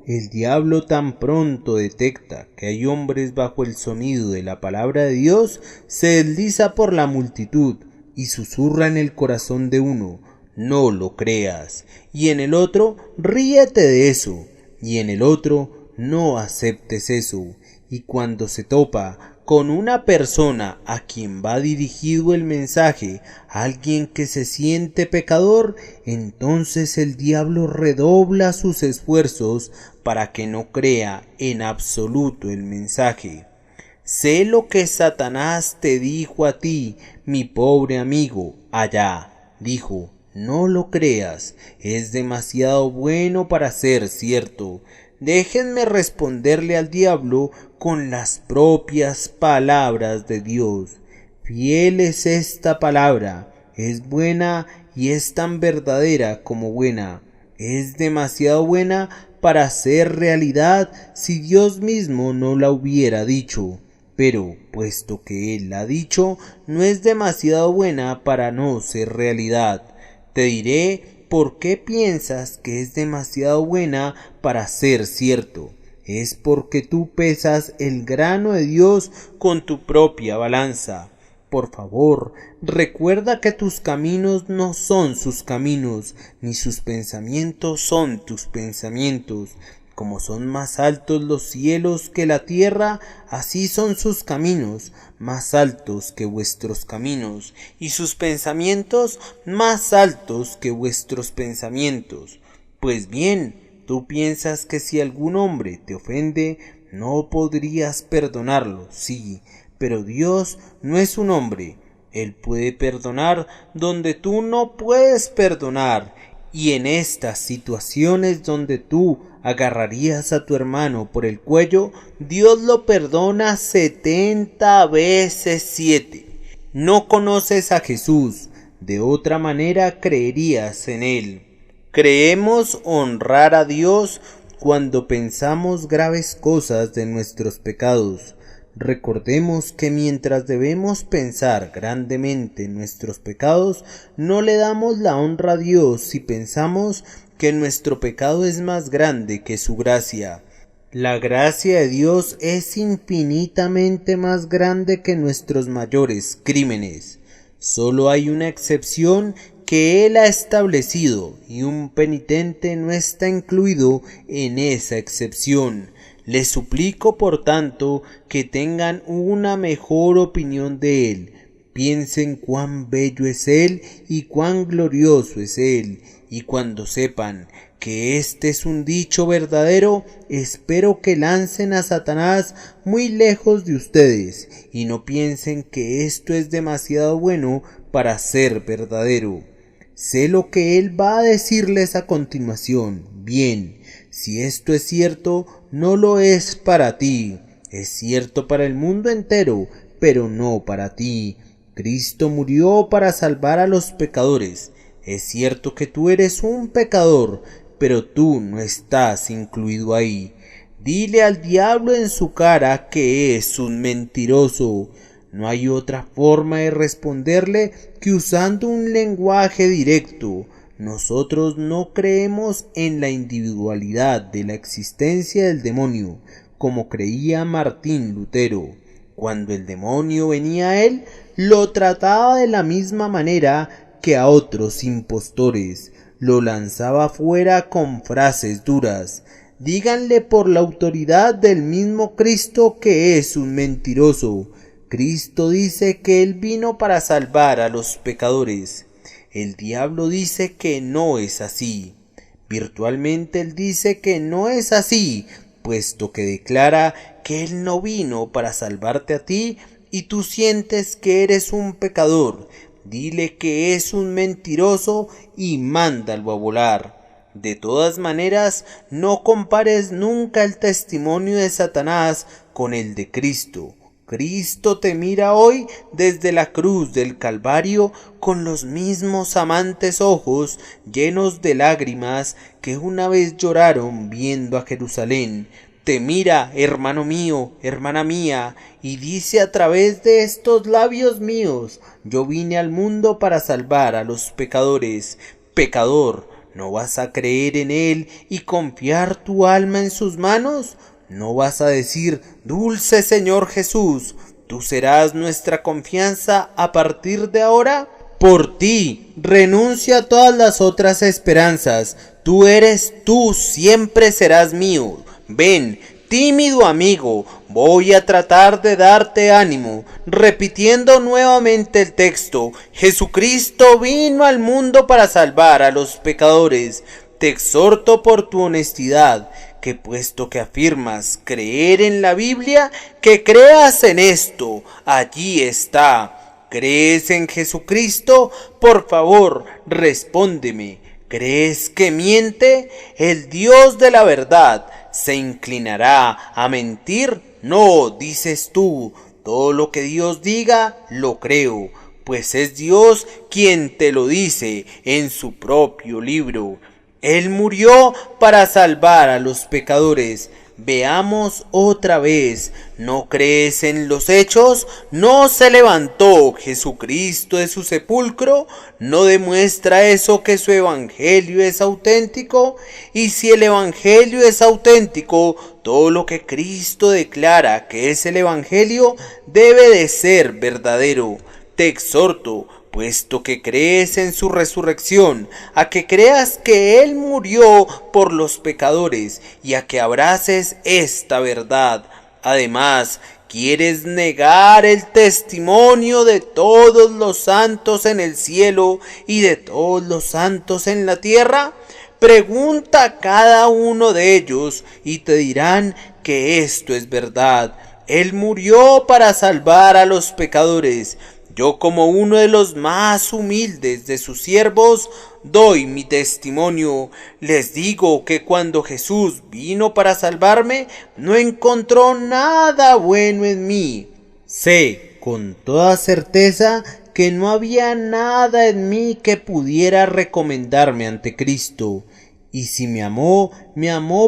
El diablo tan pronto detecta que hay hombres bajo el sonido de la palabra de Dios, se desliza por la multitud y susurra en el corazón de uno: no lo creas, y en el otro: ríete de eso, y en el otro: no aceptes eso. Y cuando se topa con una persona a quien va dirigido el mensaje, alguien que se siente pecador, entonces el diablo redobla sus esfuerzos para que no crea en absoluto el mensaje. Sé lo que Satanás te dijo a ti, mi pobre amigo. Allá dijo: no lo creas, es demasiado bueno para ser cierto. Déjenme responderle al diablo con las propias palabras de Dios. Fiel es esta palabra, es buena y es tan verdadera como buena. Es demasiado buena para ser realidad si Dios mismo no la hubiera dicho. Pero, puesto que Él la ha dicho, no es demasiado buena para no ser realidad. Te diré por qué piensas que es demasiado buena para ser cierto. Es porque tú pesas el grano de Dios con tu propia balanza. Por favor, recuerda que tus caminos no son sus caminos, ni sus pensamientos son tus pensamientos. Como son más altos los cielos que la tierra, así son sus caminos, más altos que vuestros caminos, y sus pensamientos más altos que vuestros pensamientos. Pues bien, tú piensas que si algún hombre te ofende, no podrías perdonarlo, sí, pero Dios no es un hombre. Él puede perdonar donde tú no puedes perdonar, y en estas situaciones donde tú agarrarías a tu hermano por el cuello, Dios lo perdona 70 veces 7. No conoces a Jesús, de otra manera creerías en Él. Creemos honrar a Dios cuando pensamos graves cosas de nuestros pecados. Recordemos que mientras debemos pensar grandemente en nuestros pecados, no le damos la honra a Dios si pensamos que nuestro pecado es más grande que su gracia. La gracia de Dios es infinitamente más grande que nuestros mayores crímenes. Solo hay una excepción que Él ha establecido, y un penitente no está incluido en esa excepción. Les suplico, por tanto, que tengan una mejor opinión de Él. Piensen cuán bello es Él y cuán glorioso es Él. Y cuando sepan que este es un dicho verdadero, espero que lancen a Satanás muy lejos de ustedes, y no piensen que esto es demasiado bueno para ser verdadero. Sé lo que Él va a decirles a continuación. Bien, si esto es cierto, no lo es para ti. Es cierto para el mundo entero, pero no para ti. Cristo murió para salvar a los pecadores. Es cierto que tú eres un pecador, pero tú no estás incluido ahí. Dile al diablo en su cara que es un mentiroso. No hay otra forma de responderle que usando un lenguaje directo. Nosotros no creemos en la individualidad de la existencia del demonio, como creía Martín Lutero. Cuando el demonio venía a él, lo trataba de la misma manera que a otros impostores. Lo lanzaba fuera con frases duras. Díganle por la autoridad del mismo Cristo que es un mentiroso. Cristo dice que Él vino para salvar a los pecadores. El diablo dice que no es así. Virtualmente Él dice que no es así, puesto que declara que Él no vino para salvarte a ti y tú sientes que eres un pecador. Dile que es un mentiroso y mándalo a volar. De todas maneras, no compares nunca el testimonio de Satanás con el de Cristo. Cristo te mira hoy desde la cruz del Calvario con los mismos amantes ojos llenos de lágrimas que una vez lloraron viendo a Jerusalén. Te mira, hermano mío, hermana mía, y dice a través de estos labios míos: yo vine al mundo para salvar a los pecadores. Pecador, ¿no vas a creer en Él y confiar tu alma en sus manos? ¿No vas a decir: dulce Señor Jesús, tú serás nuestra confianza a partir de ahora? Por ti renuncio a todas las otras esperanzas. Tú eres tú, siempre serás mío. Ven, tímido amigo, voy a tratar de darte ánimo, repitiendo nuevamente el texto: Jesucristo vino al mundo para salvar a los pecadores. Te exhorto por tu honestidad, que puesto que afirmas creer en la Biblia, que creas en esto. Allí está. ¿Crees en Jesucristo? Por favor, respóndeme. ¿Crees que miente? El Dios de la verdad ¿se inclinará a mentir? No, dices tú. Todo lo que Dios diga, lo creo, pues es Dios quien te lo dice en su propio libro. Él murió para salvar a los pecadores. Veamos otra vez. ¿No crees en los hechos? ¿No se levantó Jesucristo de su sepulcro? ¿No demuestra eso que su evangelio es auténtico? Y si el evangelio es auténtico, todo lo que Cristo declara que es el evangelio debe de ser verdadero. Te exhorto, puesto que crees en su resurrección, a que creas que Él murió por los pecadores y a que abraces esta verdad. Además, ¿quieres negar el testimonio de todos los santos en el cielo y de todos los santos en la tierra? Pregunta a cada uno de ellos y te dirán que esto es verdad. Él murió para salvar a los pecadores. Yo, como uno de los más humildes de sus siervos, doy mi testimonio. Les digo que cuando Jesús vino para salvarme, no encontró nada bueno en mí. Sé con toda certeza que no había nada en mí que pudiera recomendarme ante Cristo. Y si me amó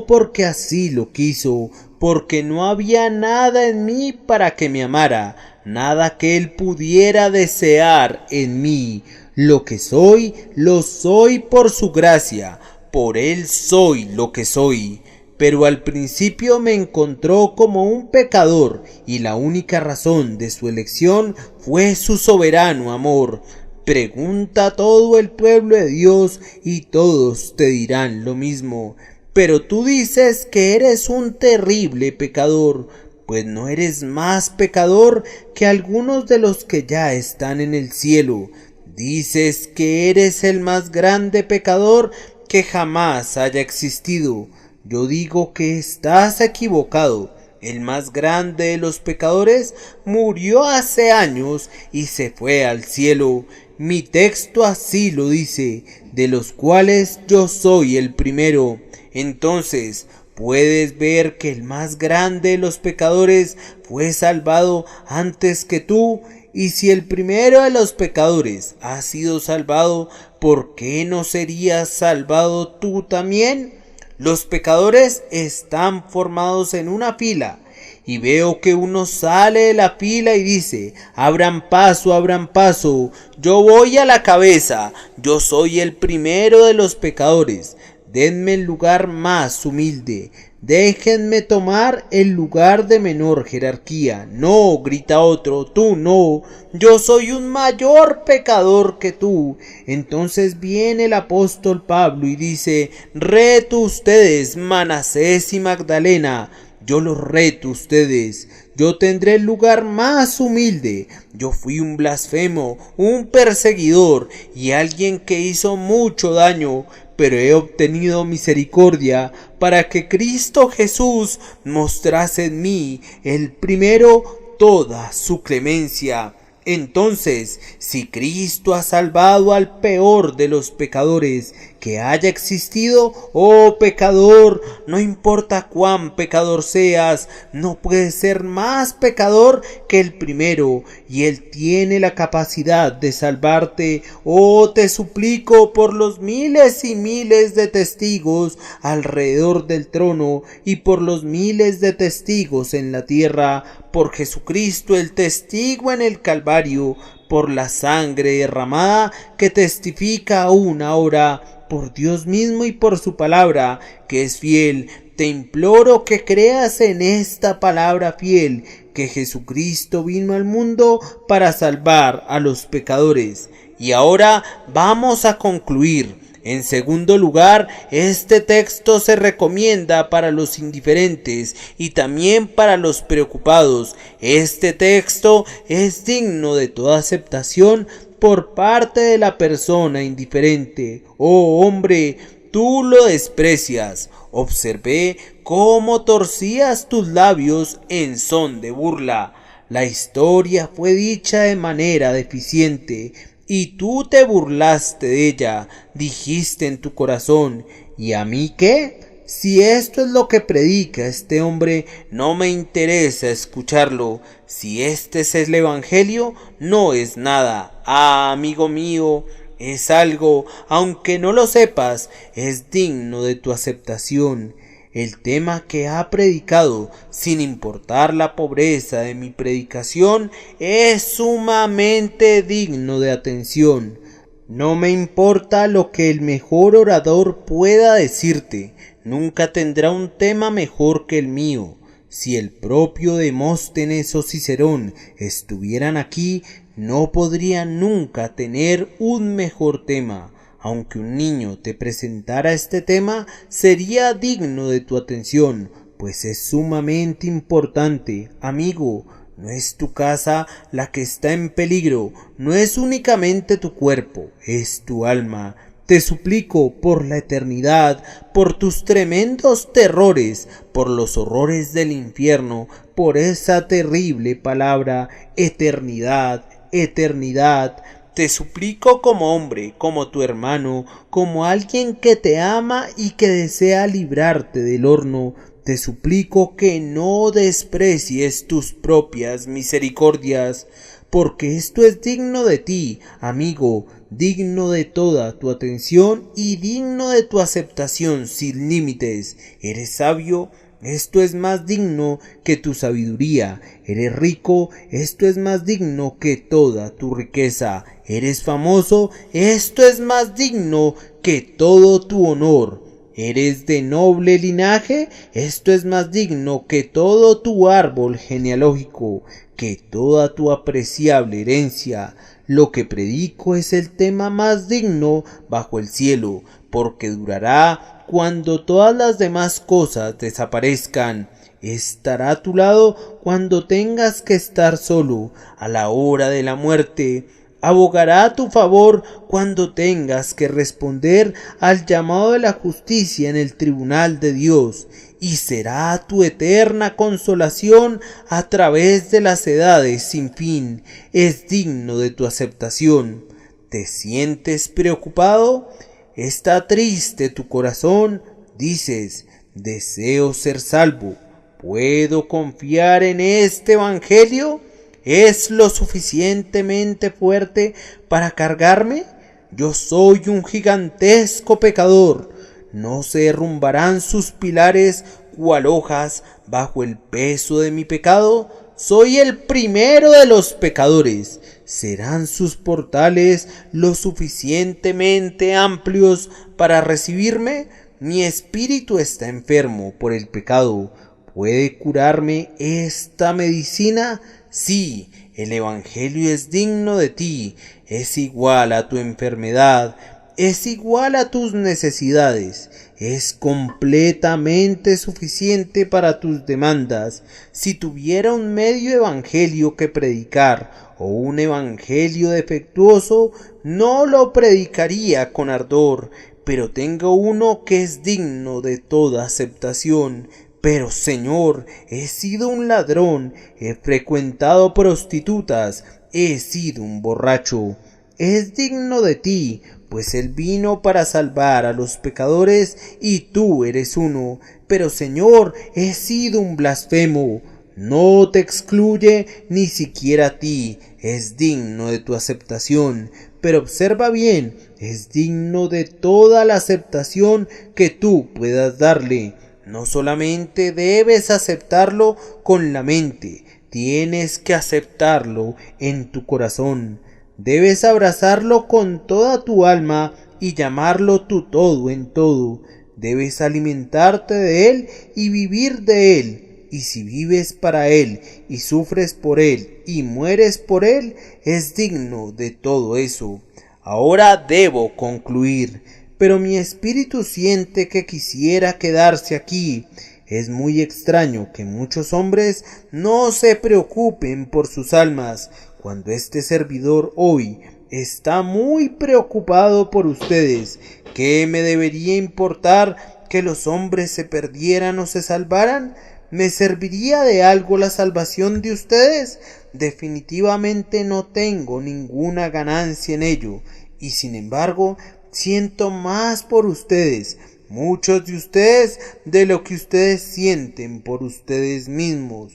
porque así lo quiso, porque no había nada en mí para que me amara, nada que Él pudiera desear en mí. Lo que soy, lo soy por su gracia, por Él soy lo que soy. Pero al principio me encontró como un pecador, y la única razón de su elección fue su soberano amor. Pregunta a todo el pueblo de Dios y todos te dirán lo mismo. Pero tú dices que eres un terrible pecador, pues no eres más pecador que algunos de los que ya están en el cielo. Dices que eres el más grande pecador que jamás haya existido. Yo digo que estás equivocado. El más grande de los pecadores murió hace años y se fue al cielo. Mi texto así lo dice, de los cuales yo soy el primero. Entonces, puedes ver que el más grande de los pecadores fue salvado antes que tú. Y si el primero de los pecadores ha sido salvado, ¿por qué no serías salvado tú también? Los pecadores están formados en una fila, y veo que uno sale de la fila y dice: abran paso, yo voy a la cabeza, yo soy el primero de los pecadores, denme el lugar más humilde, déjenme tomar el lugar de menor jerarquía. No, grita otro, tú no, yo soy un mayor pecador que tú. Entonces viene el apóstol Pablo y dice: reto ustedes, Manasés y Magdalena, yo los reto ustedes. Yo tendré el lugar más humilde. Yo fui un blasfemo, un perseguidor y alguien que hizo mucho daño, pero he obtenido misericordia para que Cristo Jesús mostrase en mí, el primero, toda su clemencia. Entonces, si Cristo ha salvado al peor de los pecadores, que haya existido. Oh pecador, no importa cuán pecador seas, no puedes ser más pecador que el primero, y Él tiene la capacidad de salvarte. Oh, te suplico por los miles y miles de testigos alrededor del trono y por los miles de testigos en la tierra, por Jesucristo el testigo en el Calvario, por la sangre derramada que testifica aún ahora, por Dios mismo y por su palabra que es fiel. Te imploro que creas en esta palabra fiel, que Jesucristo vino al mundo para salvar a los pecadores. Y ahora vamos a concluir. En segundo lugar, este texto se recomienda para los indiferentes y también para los preocupados. Este texto es digno de toda aceptación por parte de la persona indiferente. Oh hombre, tú lo desprecias. Observé cómo torcías tus labios en son de burla. La historia fue dicha de manera deficiente, y tú te burlaste de ella. Dijiste en tu corazón: ¿y a mí qué? Si esto es lo que predica este hombre, no me interesa escucharlo. Si este es el evangelio, no es nada. Ah, amigo mío, es algo, aunque no lo sepas, es digno de tu aceptación. El tema que ha predicado, sin importar la pobreza de mi predicación, es sumamente digno de atención. No me importa lo que el mejor orador pueda decirte, nunca tendrá un tema mejor que el mío. Si el propio Demóstenes o Cicerón estuvieran aquí, no podrían nunca tener un mejor tema. Aunque un niño te presentara este tema, sería digno de tu atención, pues es sumamente importante. Amigo, no es tu casa la que está en peligro, no es únicamente tu cuerpo, es tu alma. Te suplico por la eternidad, por tus tremendos terrores, por los horrores del infierno, por esa terrible palabra, eternidad, eternidad. Te suplico como hombre, como tu hermano, como alguien que te ama y que desea librarte del horno. Te suplico que no desprecies tus propias misericordias, porque esto es digno de ti, amigo, digno de toda tu atención y digno de tu aceptación sin límites. ¿Eres sabio? Esto es más digno que tu sabiduría. ¿Eres rico? Esto es más digno que toda tu riqueza. ¿Eres famoso? Esto es más digno que todo tu honor. ¿Eres de noble linaje? Esto es más digno que todo tu árbol genealógico, que toda tu apreciable herencia. Lo que predico es el tema más digno bajo el cielo, porque durará cuando todas las demás cosas desaparezcan. Estará a tu lado cuando tengas que estar solo, a la hora de la muerte. Abogará a tu favor cuando tengas que responder al llamado de la justicia en el tribunal de Dios, y será tu eterna consolación a través de las edades sin fin. Es digno de tu aceptación. ¿Te sientes preocupado? ¿Está triste tu corazón? Dices: deseo ser salvo. ¿Puedo confiar en este evangelio? ¿Es lo suficientemente fuerte para cargarme? Yo soy un gigantesco pecador. No se derrumbarán sus pilares cual hojas bajo el peso de mi pecado. Soy el primero de los pecadores. ¿Serán sus portales lo suficientemente amplios para recibirme? Mi espíritu está enfermo por el pecado. ¿Puede curarme esta medicina? Sí, el evangelio es digno de ti, es igual a tu enfermedad, es igual a tus necesidades, es completamente suficiente para tus demandas. Si tuviera un medio evangelio que predicar o un evangelio defectuoso, no lo predicaría con ardor, pero tengo uno que es digno de toda aceptación. Pero, Señor, he sido un ladrón, he frecuentado prostitutas, he sido un borracho. Es digno de ti, pues Él vino para salvar a los pecadores y tú eres uno. Pero Señor, he sido un blasfemo. No te excluye ni siquiera a ti, es digno de tu aceptación. Pero observa bien, es digno de toda la aceptación que tú puedas darle. No solamente debes aceptarlo con la mente, tienes que aceptarlo en tu corazón. Debes abrazarlo con toda tu alma y llamarlo tu todo en todo. Debes alimentarte de él y vivir de él. Y si vives para él y sufres por él y mueres por él, es digno de todo eso. Ahora debo concluir, pero mi espíritu siente que quisiera quedarse aquí. Es muy extraño que muchos hombres no se preocupen por sus almas, cuando este servidor hoy está muy preocupado por ustedes. ¿Qué me debería importar que los hombres se perdieran o se salvaran? ¿Me serviría de algo la salvación de ustedes? Definitivamente no tengo ninguna ganancia en ello, y sin embargo siento más por ustedes, muchos de ustedes, de lo que ustedes sienten por ustedes mismos.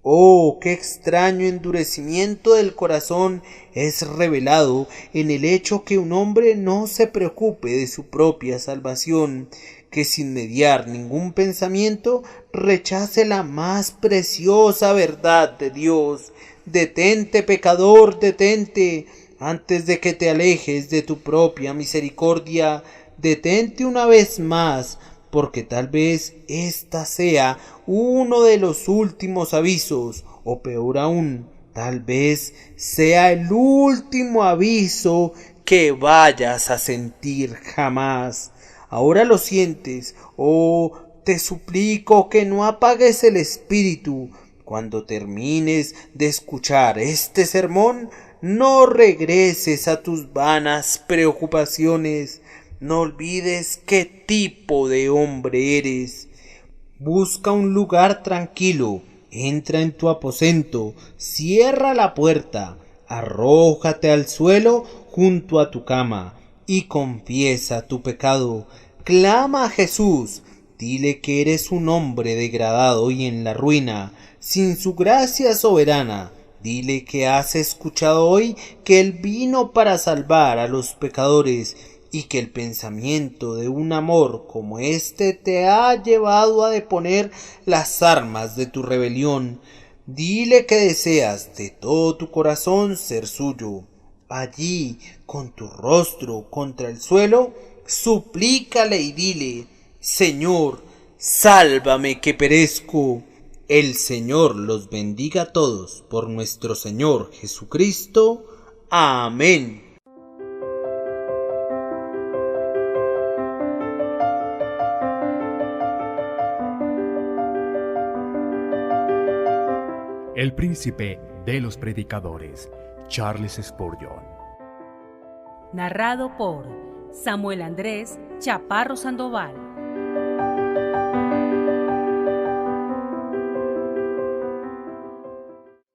Oh, qué extraño endurecimiento del corazón es revelado en el hecho que un hombre no se preocupe de su propia salvación, que sin mediar ningún pensamiento rechace la más preciosa verdad de Dios. Detente, pecador, detente, antes de que te alejes de tu propia misericordia. Detente una vez más, porque tal vez esta sea uno de los últimos avisos, o peor aún, tal vez sea el último aviso que vayas a sentir jamás. Ahora lo sientes, oh, te suplico que no apagues el espíritu. Cuando termines de escuchar este sermón, no regreses a tus vanas preocupaciones. No olvides qué tipo de hombre eres. Busca un lugar tranquilo, entra en tu aposento, cierra la puerta, arrójate al suelo junto a tu cama y confiesa tu pecado. Clama a Jesús, dile que eres un hombre degradado y en la ruina, sin su gracia soberana. Dile que has escuchado hoy que Él vino para salvar a los pecadores y que el pensamiento de un amor como este te ha llevado a deponer las armas de tu rebelión. Dile que deseas de todo tu corazón ser suyo. Allí, con tu rostro contra el suelo, suplícale y dile: Señor, sálvame que perezco. El Señor los bendiga a todos por nuestro Señor Jesucristo. Amén. El príncipe de los predicadores, Charles Spurgeon. Narrado por Samuel Andrés Chaparro Sandoval.